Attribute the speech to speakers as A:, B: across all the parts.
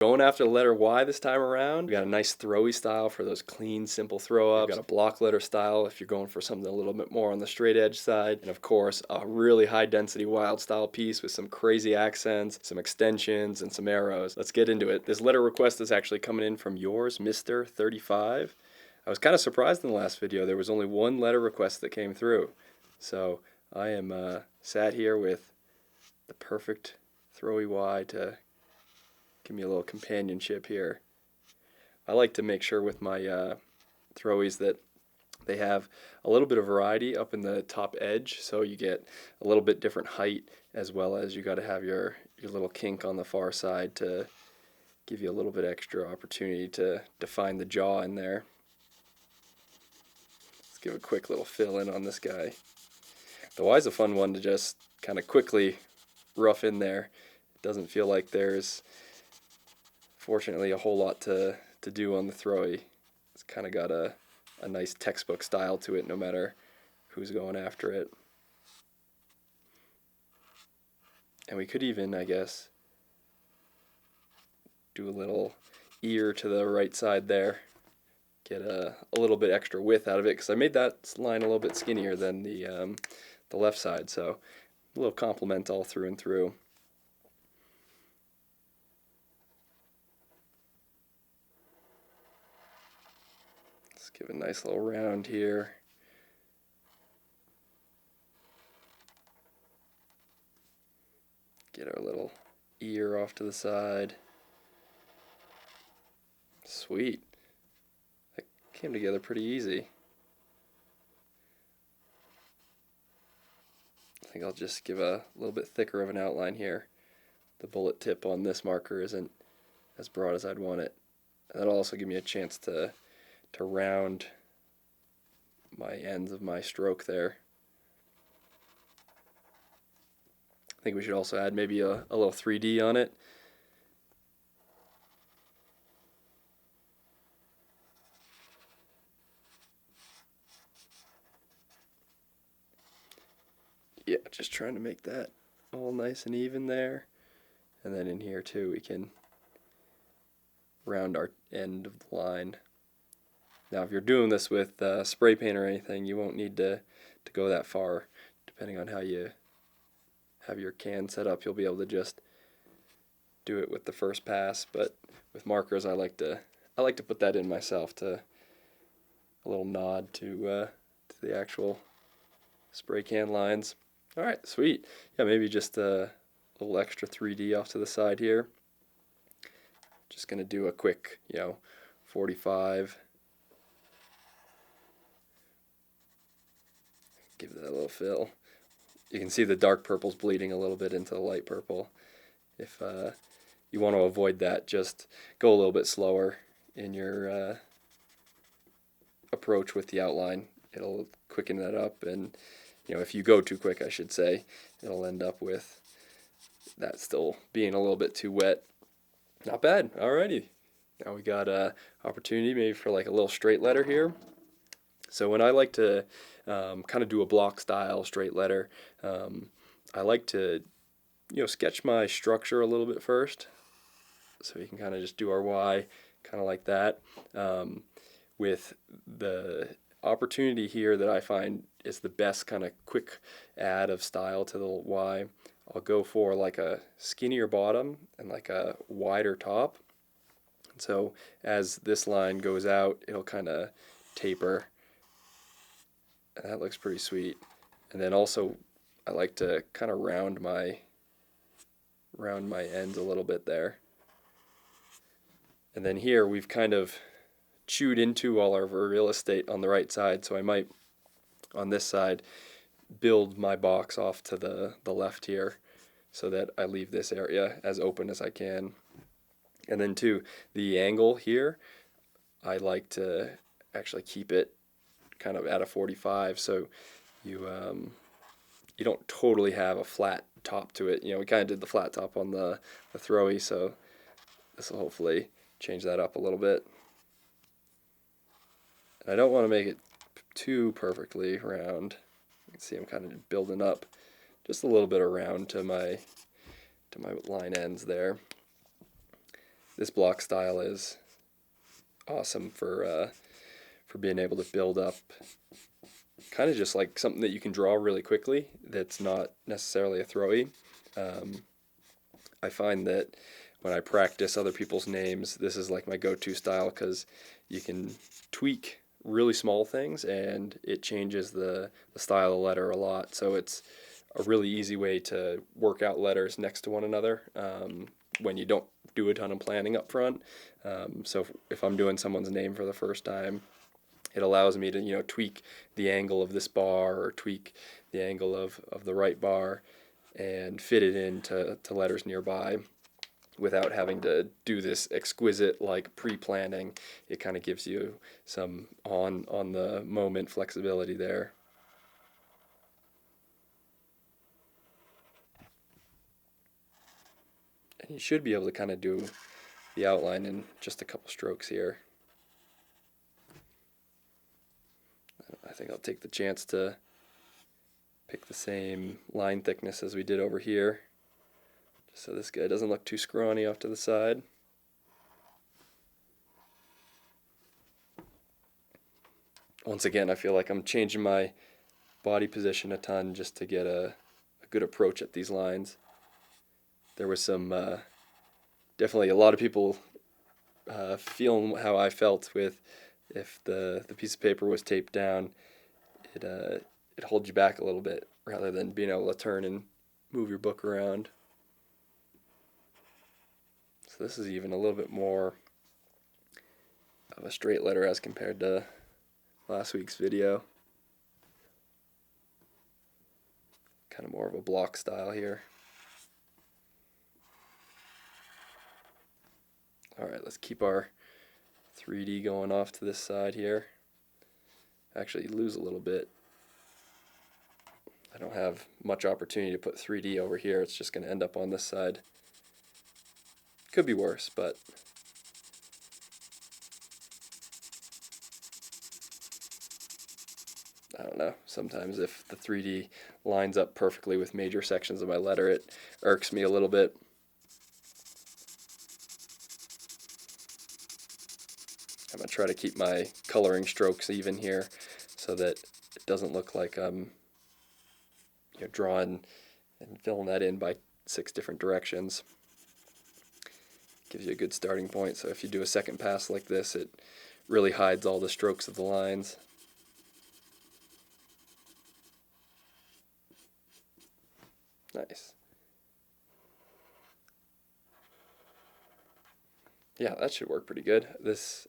A: Going after the letter Y this time around. We got a nice throwy style for those clean, simple throw-ups. We've got a block letter style if you're going for something a little bit more on the straight edge side. And of course, a really high density Wildstyle piece with some crazy accents, some extensions, and some arrows. Let's get into it. This letter request is actually coming in from yours, Mr. 35. I was kind of surprised in the last video. There was only one letter request that came through. So I am sat here with the perfect throwy Y to give me a little companionship here. I like to make sure with my throwies that they have a little bit of variety up in the top edge, so you get a little bit different height, as well as you got to have your little kink on the far side to give you a little bit extra opportunity to define the jaw in there. Let's give a quick little fill in on this guy. The Y is a fun one to just kind of quickly rough in there. It doesn't feel like there's fortunately a whole lot to do on the throwy. It's kind of got a nice textbook style to it no matter who's going after it. And we could even, I guess, do a little ear to the right side there. Get a little bit extra width out of it, because I made that line a little bit skinnier than the left side, so a little compliment all through and through. Let's give a nice little round here. Get our little ear off to the side. Sweet. That came together pretty easy. I think I'll just give a little bit thicker of an outline here. The bullet tip on this marker isn't as broad as I'd want it. And that'll also give me a chance to round my ends of my stroke there. I think we should also add maybe a little 3D on it. Yeah, just trying to make that all nice and even there. And then in here too, we can round our end of the line. Now if you're doing this with spray paint or anything, you won't need to go that far. Depending on how you have your can set up, you'll be able to just do it with the first pass. But with markers, I like to put that in myself, to a little nod to the actual spray can lines. Alright, sweet. Yeah, maybe just a little extra 3D off to the side here. Just going to do a quick, 45. Give that a little fill. You can see the dark purple's bleeding a little bit into the light purple. If you want to avoid that, just go a little bit slower in your approach with the outline. It'll quicken that up, and if you go too quick, I should say, it'll end up with that still being a little bit too wet. Not bad. Alrighty. Now we got an opportunity maybe for like a little straight letter here. So when I like to kind of do a block style straight letter, I like to sketch my structure a little bit first. So we can kind of just do our Y kind of like that. With the opportunity here that I find is the best kind of quick add of style to the Y, I'll go for like a skinnier bottom and like a wider top. And so as this line goes out, it'll kind of taper. And that looks pretty sweet. And then also I like to kind of round my ends a little bit there. And then here we've kind of chewed into all our real estate on the right side, so I might, on this side, build my box off to the left here so that I leave this area as open as I can. And then too, the angle here, I like to actually keep it kind of at a 45, so you don't totally have a flat top to it. We kind of did the flat top on the throwy, so this will hopefully change that up a little bit. And I don't want to make it too perfectly round. You can see I'm kind of building up just a little bit around to my line ends there. this block style is awesome for being able to build up kind of just like something that you can draw really quickly that's not necessarily a throwy. I find that when I practice other people's names, this is like my go-to style because you can tweak really small things and it changes the style of letter a lot. So it's a really easy way to work out letters next to one another when you don't do a ton of planning up front. So if I'm doing someone's name for the first time, it allows me to, tweak the angle of this bar or tweak the angle of the right bar and fit it into letters nearby without having to do this exquisite like pre-planning. It kind of gives you some on the moment flexibility there. And you should be able to kind of do the outline in just a couple strokes here. I think I'll take the chance to pick the same line thickness as we did over here, just so this guy doesn't look too scrawny off to the side. Once again, I feel like I'm changing my body position a ton just to get a good approach at these lines. There was some, definitely a lot of people feeling how I felt with if the piece of paper was taped down, it holds you back a little bit rather than being able to turn and move your book around. So this is even a little bit more of a straight letter as compared to last week's video. Kind of more of a block style here. Alright, let's keep our 3D going off to this side here. Actually lose a little bit. I don't have much opportunity to put 3D over here. It's just going to end up on this side. Could be worse, but I don't know. Sometimes if the 3D lines up perfectly with major sections of my letter, it irks me a little bit. I'm going to try to keep my coloring strokes even here so that it doesn't look like I'm drawing and filling that in by 6 different directions. Gives you a good starting point, so if you do a second pass like this, it really hides all the strokes of the lines. Nice. Yeah, that should work pretty good.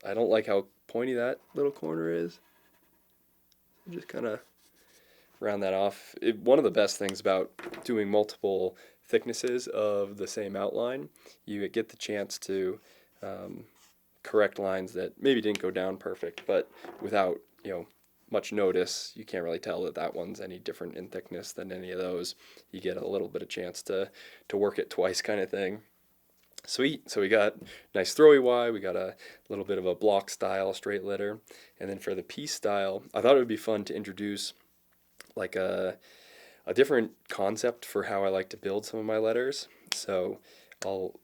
A: I don't like how pointy that little corner is. Just kind of round that off. One of the best things about doing multiple thicknesses of the same outline, you get the chance to correct lines that maybe didn't go down perfect, but without much notice, you can't really tell that that one's any different in thickness than any of those. You get a little bit of chance to work it twice kind of thing. Sweet. So we got nice throwy Y, we got a little bit of a block style straight letter, and then for the piece style, I thought it would be fun to introduce like a different concept for how I like to build some of my letters. So I'll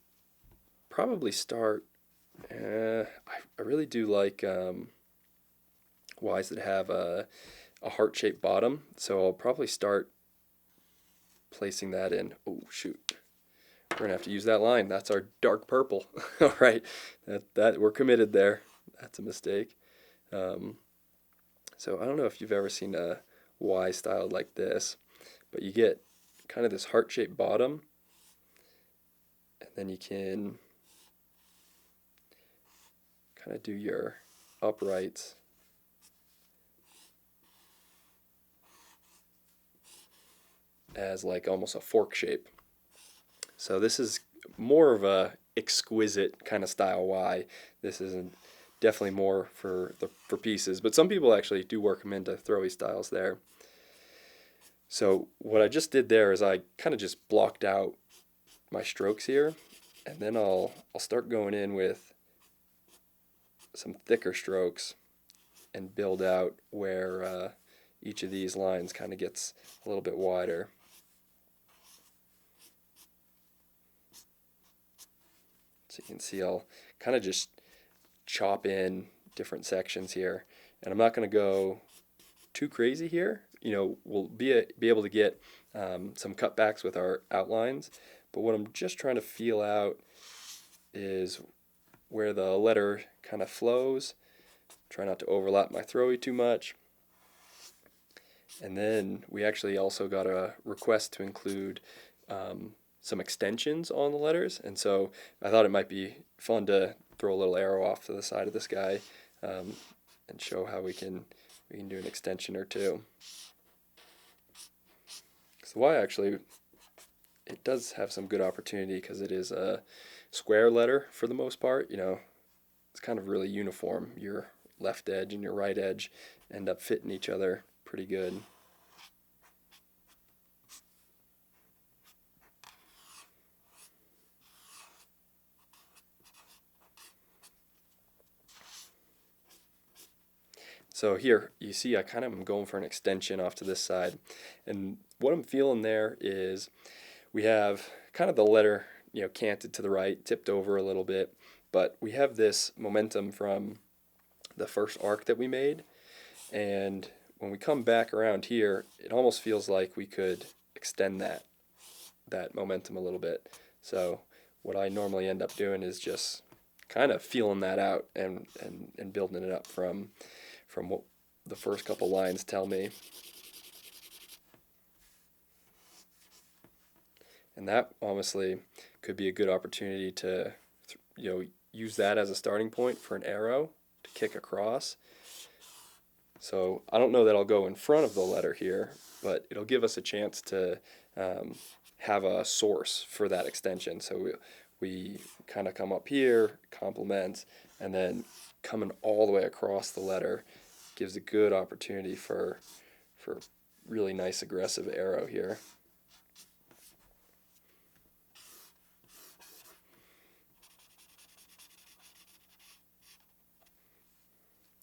A: probably start, I really do like Ys that have a heart-shaped bottom, so I'll probably start placing that in, oh shoot, we're going to have to use that line, that's our dark purple. All right, that we're committed there, that's a mistake. So I don't know if you've ever seen a Y styled like this, but you get kind of this heart-shaped bottom, and then you can kind of do your uprights as like almost a fork shape. So this is more of a exquisite kind of style Y. This isn't definitely more for pieces, but some people actually do work them into throwy styles there. So what I just did there is I kind of just blocked out my strokes here, and then I'll start going in with some thicker strokes and build out where each of these lines kind of gets a little bit wider. So you can see I'll kind of just chop in different sections here. And I'm not going to go too crazy here. You know, we'll be able to get some cutbacks with our outlines, but what I'm just trying to feel out is where the letter kind of flows. Try not to overlap my throwy too much. And then we actually also got a request to include some extensions on the letters, and so I thought it might be fun to throw a little arrow off to the side of this guy and show how we can do an extension or two. So Y actually, it does have some good opportunity because it is a square letter for the most part. You know, it's kind of really uniform. Your left edge and your right edge end up fitting each other pretty good. So here you see I kind of am going for an extension off to this side, and what I'm feeling there is we have kind of the letter, you know, canted to the right, tipped over a little bit, but we have this momentum from the first arc that we made, and when we come back around here, it almost feels like we could extend that momentum a little bit. So what I normally end up doing is just kind of feeling that out and building it up from what the first couple lines tell me. And that honestly could be a good opportunity to, you know, use that as a starting point for an arrow to kick across. So I don't know that I'll go in front of the letter here, but it'll give us a chance to have a source for that extension. So we kind of come up here, complement, and then coming all the way across the letter gives a good opportunity for really nice aggressive arrow here.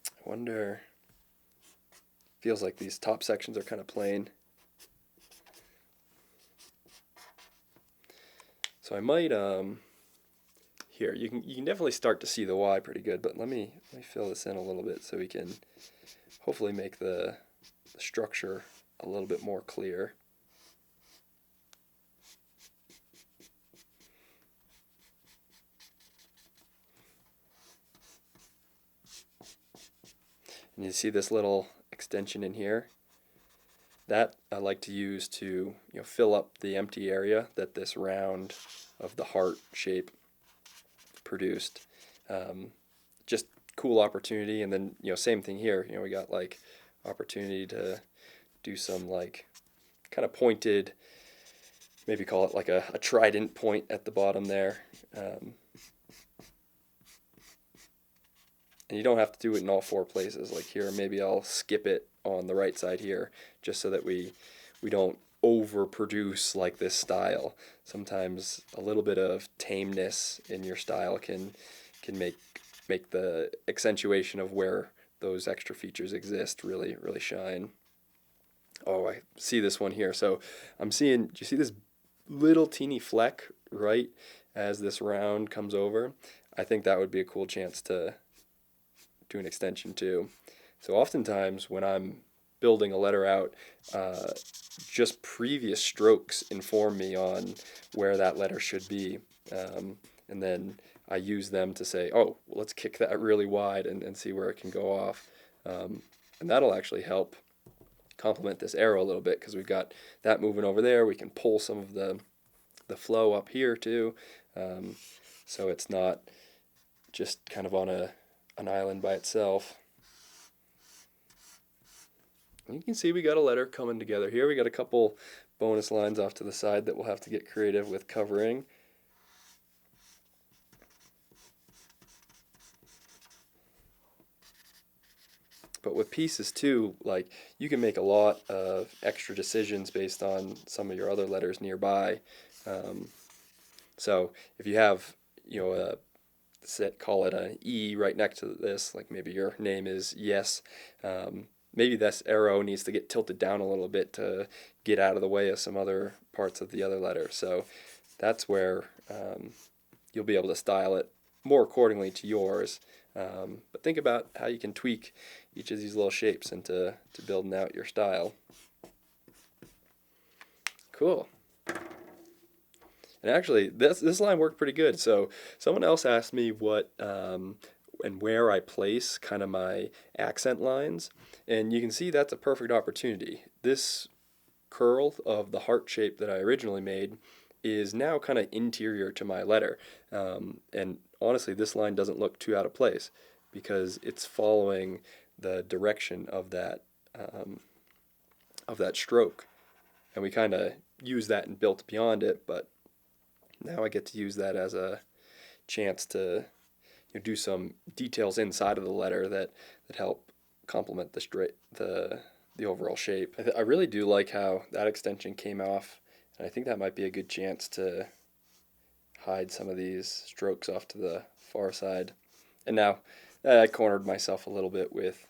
A: I wonder, feels like these top sections are kind of plain. So I might here you can definitely start to see the Y pretty good, but let me fill this in a little bit so we can hopefully make the structure a little bit more clear. And you see this little extension in here? That I like to use to, you know, fill up the empty area that this round of the heart shape produced. Just cool opportunity. And then, you know, same thing here. You know, we got like opportunity to do some like kind of pointed, maybe call it like a trident point at the bottom there. And you don't have to do it in all four places. Like here, maybe I'll skip it on the right side here, just so that we don't overproduce like this style. Sometimes a little bit of tameness in your style can make the accentuation of where those extra features exist really shine. Oh, I see this one here. So I'm seeing, do you see this little teeny fleck right as this round comes over? I think that would be a cool chance to do an extension too. So oftentimes when I'm building a letter out, just previous strokes inform me on where that letter should be. And then I use them to say, oh, well, let's kick that really wide and see where it can go off. And that'll actually help complement this arrow a little bit because we've got that moving over there. We can pull some of the flow up here too. So it's not just kind of on an island by itself. You can see we got a letter coming together here. We got a couple bonus lines off to the side that we'll have to get creative with covering. But with pieces too, like you can make a lot of extra decisions based on some of your other letters nearby. So if you have, you know, call it an E right next to this, like maybe your name is Yes, maybe this arrow needs to get tilted down a little bit to get out of the way of some other parts of the other letter. So that's where you'll be able to style it more accordingly to yours. But think about how you can tweak each of these little shapes into building out your style. Cool. And actually, this line worked pretty good. So someone else asked me what and where I place kind of my accent lines, and you can see that's a perfect opportunity. This curl of the heart shape that I originally made is now kind of interior to my letter, and honestly, this line doesn't look too out of place because it's following the direction of that stroke, and we kind of use that and built beyond it, but now I get to use that as a chance to do some details inside of the letter that help complement the overall shape. I really do like how that extension came off, and I think that might be a good chance to hide some of these strokes off to the far side. And now I cornered myself a little bit with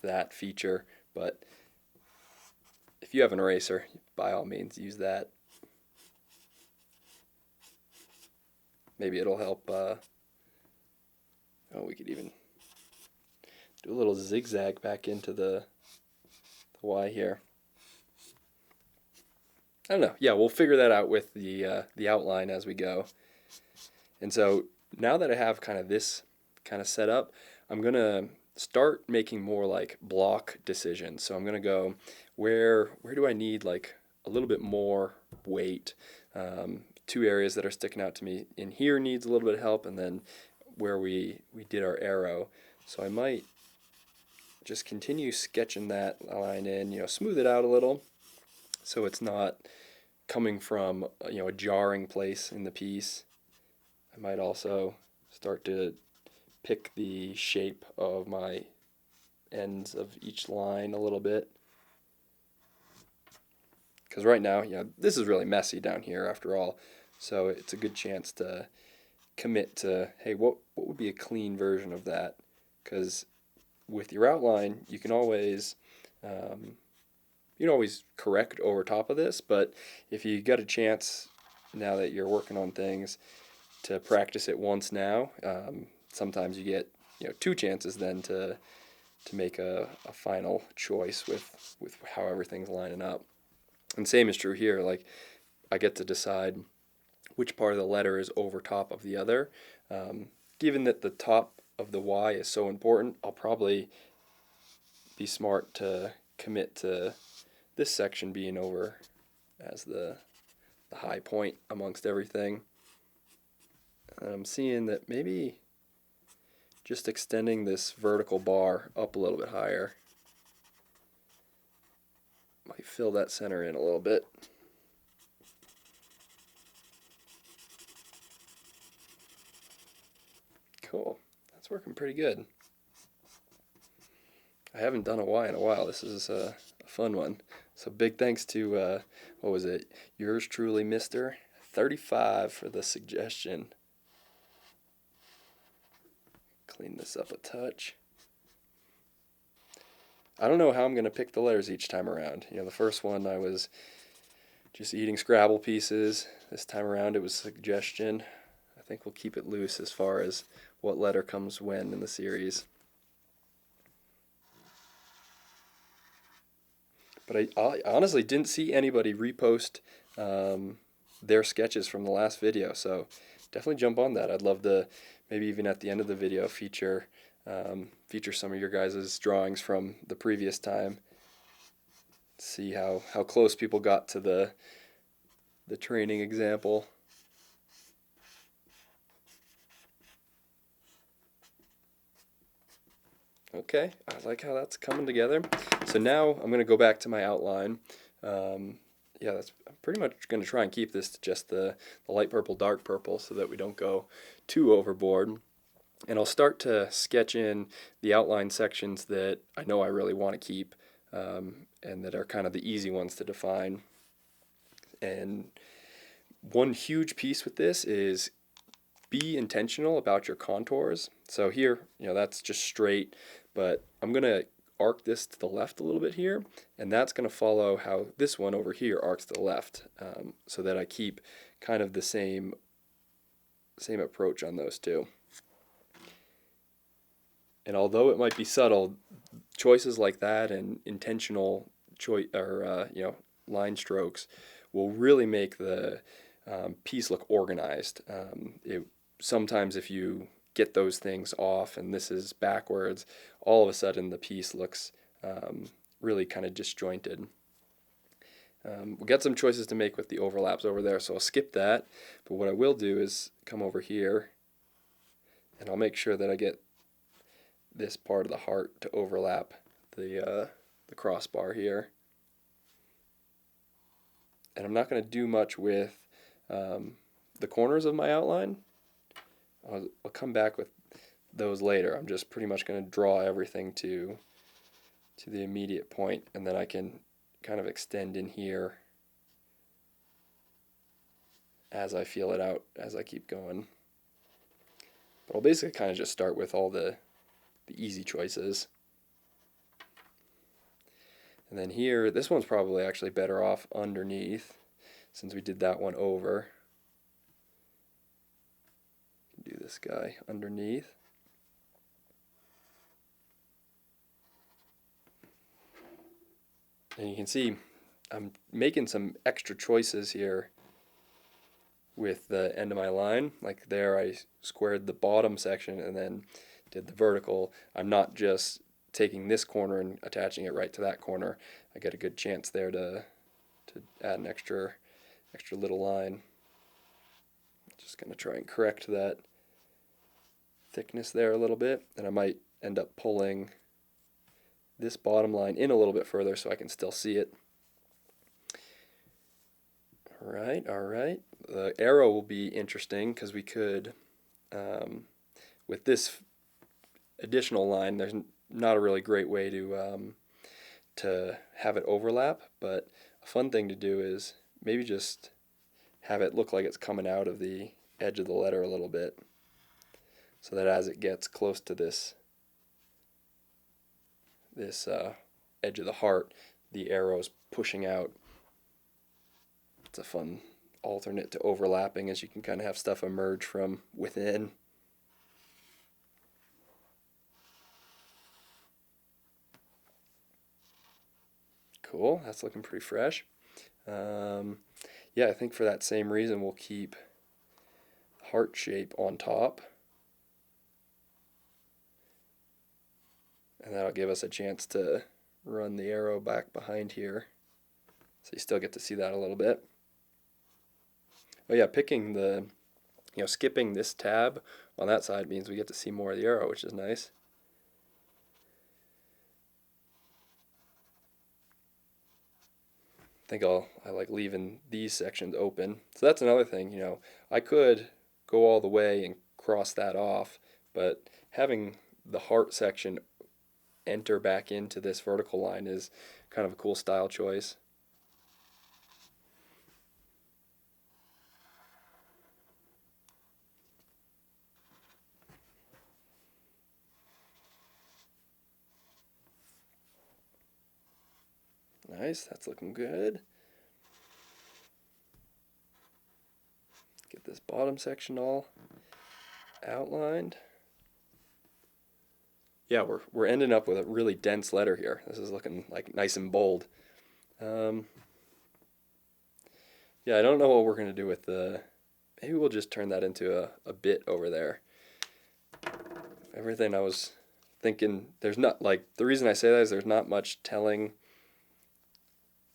A: that feature, but if you have an eraser, by all means use that. Maybe it'll help. We could even do a little zigzag back into the Y here. I don't know. Yeah, we'll figure that out with the outline as we go. And so now that I have kind of this kind of set up, I'm going to start making more like block decisions. So I'm going to go, where do I need like a little bit more weight? Two areas that are sticking out to me in here needs a little bit of help, and then where we did our arrow. So I might just continue sketching that line in, smooth it out a little so it's not coming from a jarring place in the piece. I might also start to pick the shape of my ends of each line a little bit, because right now, this is really messy down here after all, so it's a good chance to commit to, hey, what would be a clean version of that? Because with your outline, you can always correct over top of this, but if you got a chance now that you're working on things to practice it once now, sometimes you get two chances then to make a final choice with how everything's lining up. And same is true here. Like, I get to decide which part of the letter is over top of the other. Given that the top of the Y is so important, I'll probably be smart to commit to this section being over as the high point amongst everything. And I'm seeing that maybe just extending this vertical bar up a little bit higher might fill that center in a little bit. Cool. That's working pretty good. I haven't done a Y in a while. This is a fun one. So big thanks to, what was it? Yours truly, Mr. 35 for the suggestion. Clean this up a touch. I don't know how I'm going to pick the letters each time around. The first one I was just eating Scrabble pieces. This time around it was suggestion. I think we'll keep it loose as far as what letter comes when in the series. But I honestly didn't see anybody repost their sketches from the last video, so definitely jump on that. I'd love to maybe even at the end of the video feature some of your guys' drawings from the previous time. See how close people got to the training example. Okay, I like how that's coming together. So now I'm going to go back to my outline. I'm pretty much going to try and keep this to just the light purple, dark purple, so that we don't go too overboard. And I'll start to sketch in the outline sections that I know I really want to keep, and that are kind of the easy ones to define. And one huge piece with this is be intentional about your contours. So here, that's just straight, but I'm going to arc this to the left a little bit here, and that's going to follow how this one over here arcs to the left, so that I keep kind of the same approach on those two. And although it might be subtle, choices like that and intentional choice or line strokes will really make the piece look organized. Sometimes if you get those things off and this is backwards, all of a sudden the piece looks really kind of disjointed. We've got some choices to make with the overlaps over there, so I'll skip that. But what I will do is come over here and I'll make sure that I get this part of the heart to overlap the crossbar here. And I'm not going to do much with the corners of my outline. I'll come back with those later. I'm just pretty much going to draw everything to the immediate point, and then I can kind of extend in here as I feel it out as I keep going. But I'll basically kind of just start with all the easy choices. And then here, this one's probably actually better off underneath since we did that one over. Do this guy underneath. And you can see I'm making some extra choices here with the end of my line. Like there I squared the bottom section and then did the vertical. I'm not just taking this corner and attaching it right to that corner. I get a good chance there to add an extra little line. Just going to try and correct that thickness there a little bit, and I might end up pulling this bottom line in a little bit further so I can still see it. Alright. The arrow will be interesting because we could, with this additional line, there's not a really great way to have it overlap, but a fun thing to do is maybe just have it look like it's coming out of the edge of the letter a little bit, so that as it gets close to this edge of the heart, the arrow's pushing out. It's a fun alternate to overlapping, as you can kind of have stuff emerge from within. Cool, that's looking pretty fresh. Yeah, I think for that same reason we'll keep heart shape on top. And that'll give us a chance to run the arrow back behind here. So you still get to see that a little bit. Oh yeah, picking the, skipping this tab on that side means we get to see more of the arrow, which is nice. I think I like leaving these sections open. So that's another thing, I could go all the way and cross that off, but having the heart section enter back into this vertical line is kind of a cool style choice. Nice, that's looking good. Get this bottom section all outlined. Yeah, we're ending up with a really dense letter here. This is looking like nice and bold. Yeah, I don't know what we're going to do with maybe we'll just turn that into a bit over there. Everything I was thinking, there's not, the reason I say that is there's not much telling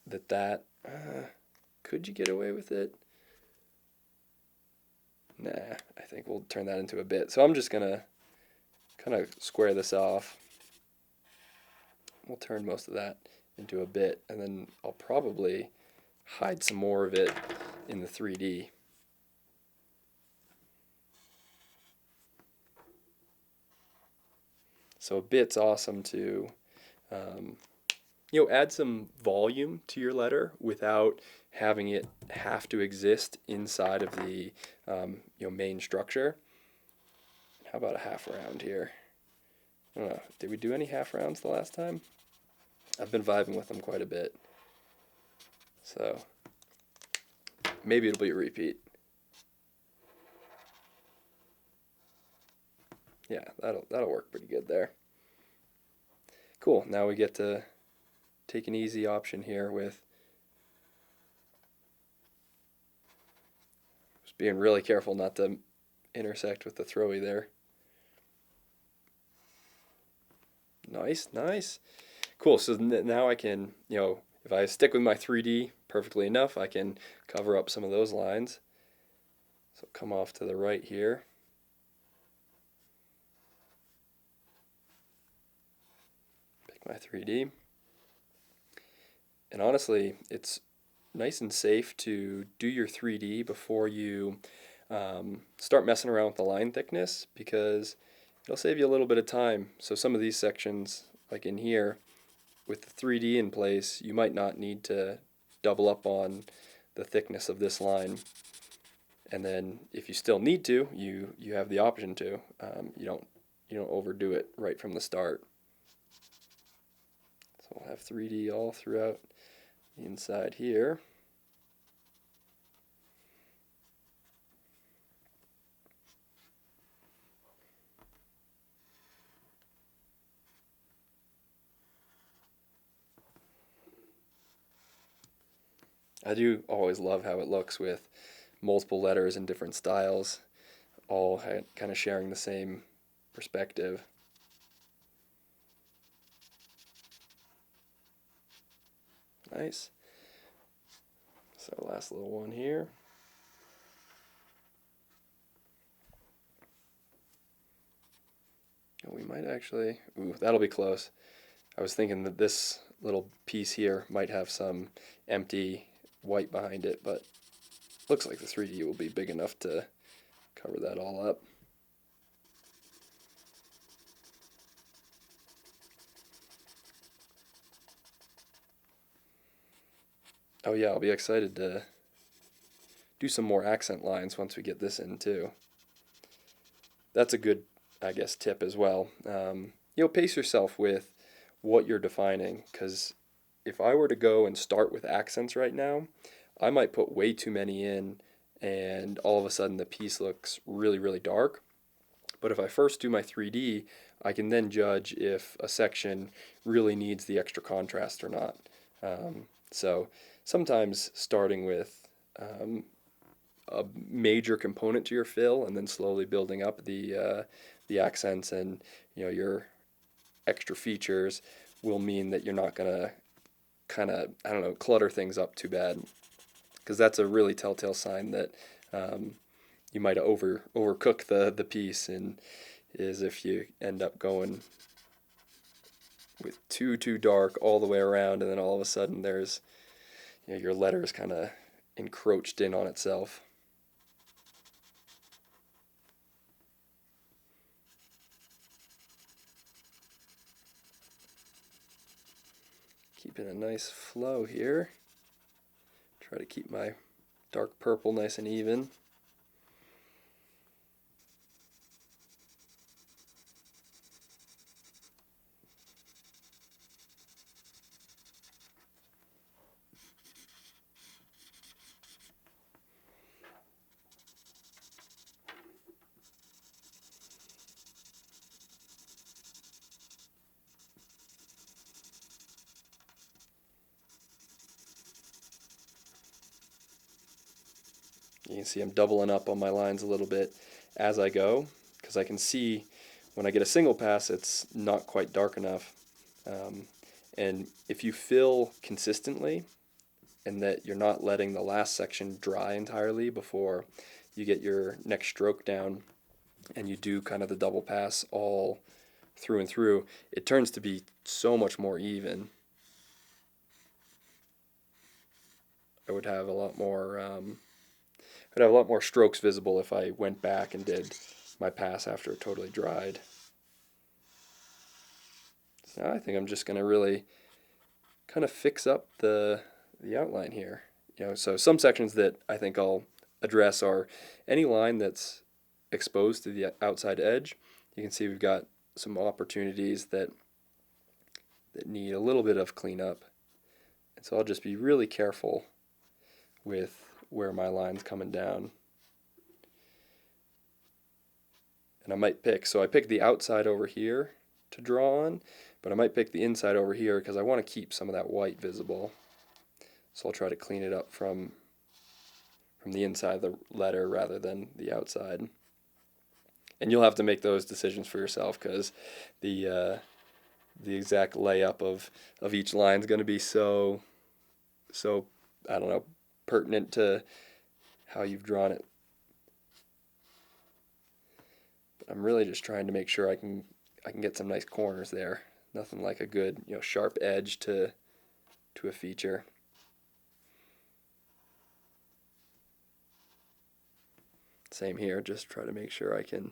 A: that could you get away with it? Nah, I think we'll turn that into a bit. So I'm just going to kind of square this off. We'll turn most of that into a bit, and then I'll probably hide some more of it in the 3D. So a bit's awesome to add some volume to your letter without having it have to exist inside of the main structure. How about a half round here? I don't know, did we do any half rounds the last time? I've been vibing with them quite a bit, so maybe it'll be a repeat. Yeah, that'll work pretty good there. Cool. Now we get to take an easy option here with just being really careful not to intersect with the throwy there. Nice, nice. Cool. So now I can, if I stick with my 3D perfectly enough, I can cover up some of those lines. So come off to the right here. Pick my 3D. And honestly, it's nice and safe to do your 3D before you start messing around with the line thickness, because it'll save you a little bit of time. So some of these sections, like in here, with the 3D in place, you might not need to double up on the thickness of this line. And then if you still need to, you have the option to. You don't overdo it right from the start. So we'll have 3D all throughout the inside here. I do always love how it looks with multiple letters in different styles, all kind of sharing the same perspective. Nice. So last little one here. We might actually, that'll be close. I was thinking that this little piece here might have some empty white behind it, but looks like the 3D will be big enough to cover that all up. Oh yeah, I'll be excited to do some more accent lines once we get this in too. That's a good, I guess, tip as well. Pace yourself with what you're defining, because if I were to go and start with accents right now, I might put way too many in, and all of a sudden the piece looks really, really dark. But if I first do my 3D, I can then judge if a section really needs the extra contrast or not. So sometimes starting with a major component to your fill and then slowly building up the accents and your extra features will mean that you're not gonna kind of, I don't know, clutter things up too bad, because that's a really telltale sign that you might overcook the piece, and is if you end up going with too dark all the way around, and then all of a sudden there's your letters kind of encroached in on itself. Keeping a nice flow here. Try to keep my dark purple nice and even. You can see I'm doubling up on my lines a little bit as I go, because I can see when I get a single pass it's not quite dark enough. And if you fill consistently and that you're not letting the last section dry entirely before you get your next stroke down, and you do kind of the double pass all through and through, it turns to be so much more even. I would have a lot more strokes visible if I went back and did my pass after it totally dried. So now I think I'm just going to really kind of fix up the outline here. So some sections that I think I'll address are any line that's exposed to the outside edge. You can see we've got some opportunities that need a little bit of cleanup. And so I'll just be really careful with where my line's coming down. And I might pick, so I picked the outside over here to draw on, but I might pick the inside over here because I want to keep some of that white visible. So I'll try to clean it up from the inside of the letter rather than the outside. And you'll have to make those decisions for yourself because the exact layup of each line is going to be so I don't know, pertinent to how you've drawn it. But I'm really just trying to make sure I can get some nice corners there. Nothing like a good, sharp edge to a feature. Same here, just try to make sure I can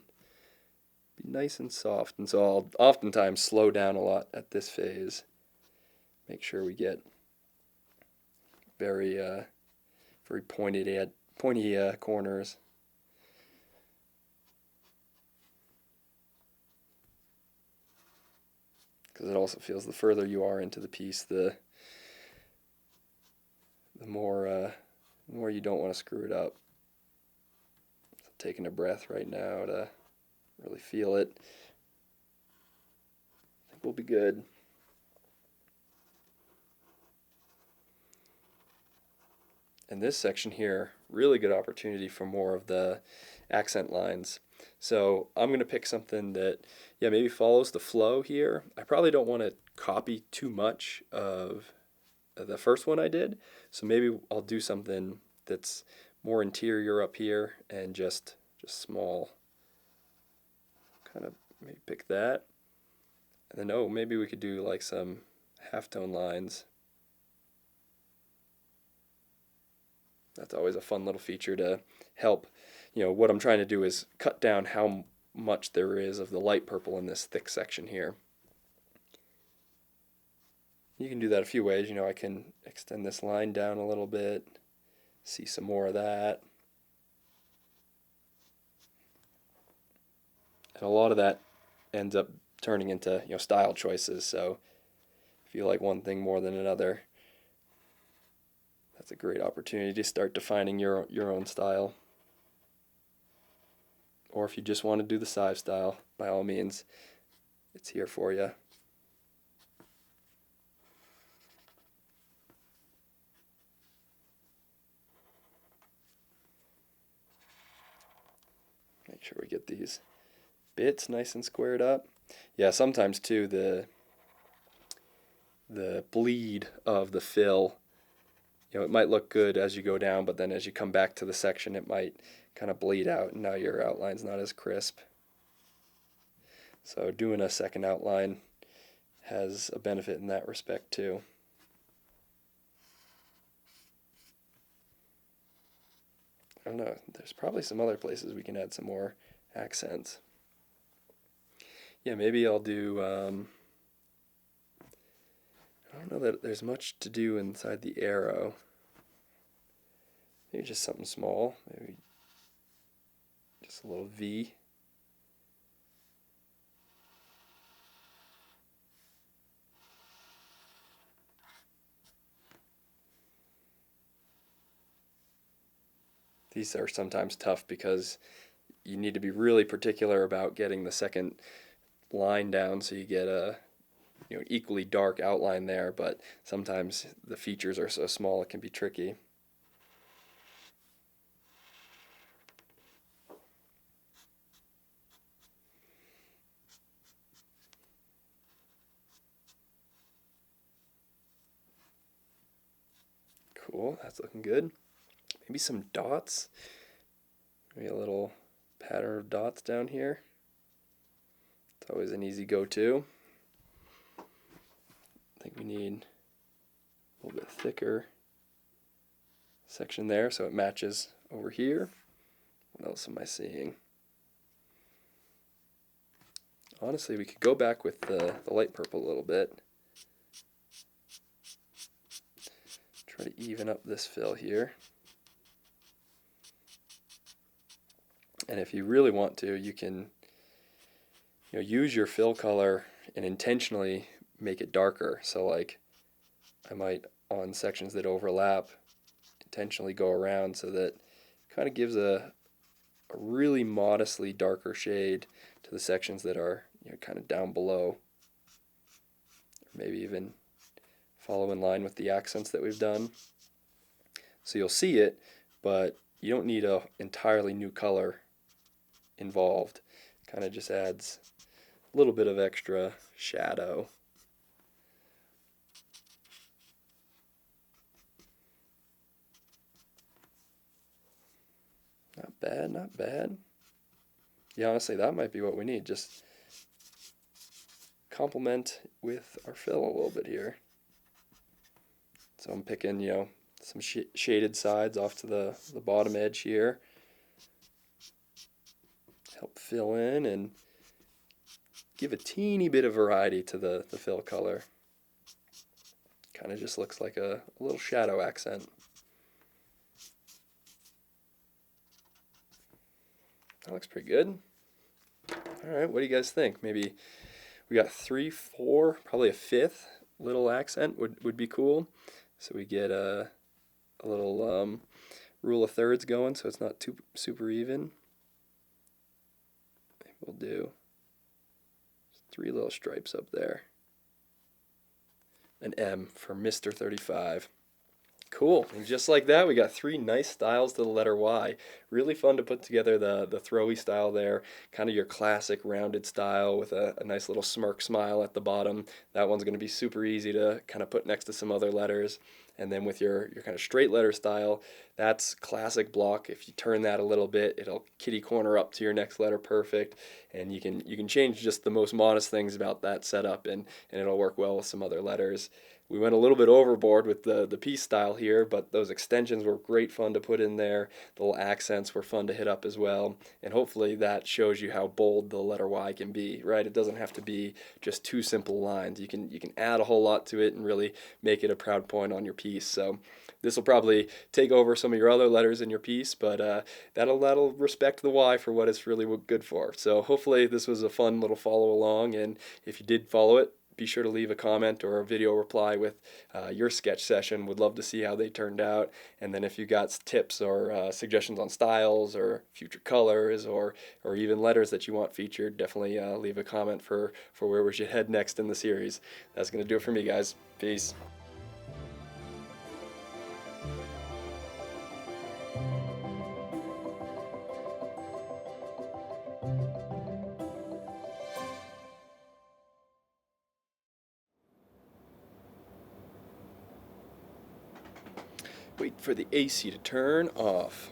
A: be nice and soft. And so I'll oftentimes slow down a lot at this phase. Make sure we get very pointy corners. Because it also feels the further you are into the piece, the more you don't want to screw it up. So taking a breath right now to really feel it. I think we'll be good. And this section here, really good opportunity for more of the accent lines. So I'm going to pick something that, maybe follows the flow here. I probably don't want to copy too much of the first one I did. So maybe I'll do something that's more interior up here and just small. Kind of maybe pick that. And then, maybe we could do like some halftone lines. That's always a fun little feature to help. What I'm trying to do is cut down how much there is of the light purple in this thick section here. You can do that a few ways. I can extend this line down a little bit, see some more of that. And a lot of that ends up turning into, style choices. So if you like one thing more than another, that's a great opportunity to start defining your own style. Or if you just want to do the Sive style, by all means, it's here for you. Make sure we get these bits nice and squared up. Yeah, sometimes too the bleed of the fill, it might look good as you go down, but then as you come back to the section, it might kind of bleed out, and now your outline's not as crisp. So doing a second outline has a benefit in that respect too. I don't know, there's probably some other places we can add some more accents. Yeah, maybe I'll do, I don't know that there's much to do inside the arrow. Maybe just something small, maybe just a little V. These are sometimes tough because you need to be really particular about getting the second line down so you get a equally dark outline there, but sometimes the features are so small it can be tricky. Cool, that's looking good. Maybe some dots. Maybe a little pattern of dots down here. It's always an easy go-to. I think we need a little bit thicker section there so it matches over here. What else am I seeing? Honestly, we could go back with the light purple a little bit. Try to even up this fill here. And if you really want to, you can use your fill color and intentionally make it darker. So like I might, on sections that overlap, intentionally go around so that it kind of gives a a really modestly darker shade to the sections that are, you know, kind of down below. Maybe even follow in line with the accents that we've done. So you'll see it, but you don't need an entirely new color involved. Kind of just adds a little bit of extra shadow. Not bad, not bad. Yeah, honestly, that might be what we need. Just complement with our fill a little bit here. So I'm picking, you know, some shaded sides off to the bottom edge here. Help fill in and give a teeny bit of variety to the fill color. Kind of just looks like a little shadow accent. That looks pretty good. Alright, what do you guys think? Maybe we got 3, 4, probably a 5th little accent would be cool. So we get a little rule of thirds going, so it's not too super even. Maybe we'll do 3 little stripes up there. An M for Mr. 35. Cool. And just like that, we got 3 nice styles to the letter Y. Really fun to put together the throwy style there. Kind of your classic rounded style with a nice little smirk smile at the bottom. That one's going to be super easy to kind of put next to some other letters. And then with your kind of straight letter style, that's classic block. If you turn that a little bit, it'll kitty corner up to your next letter perfect. And you can change just the most modest things about that setup, and it'll work well with some other letters. We went a little bit overboard with the piece style here, but those extensions were great fun to put in there. The little accents were fun to hit up as well, and hopefully that shows you how bold the letter Y can be, right? It doesn't have to be just 2 simple lines. You can add a whole lot to it and really make it a proud point on your piece. So this will probably take over some of your other letters in your piece, but that'll respect the Y for what it's really good for. So hopefully this was a fun little follow along, and if you did follow it, be sure to leave a comment or a video reply with your sketch session. Would love to see how they turned out. And then if you got tips or suggestions on styles or future colors or even letters that you want featured, definitely leave a comment for where we should head next in the series. That's going to do it for me, guys. Peace. Wait for the AC to turn off.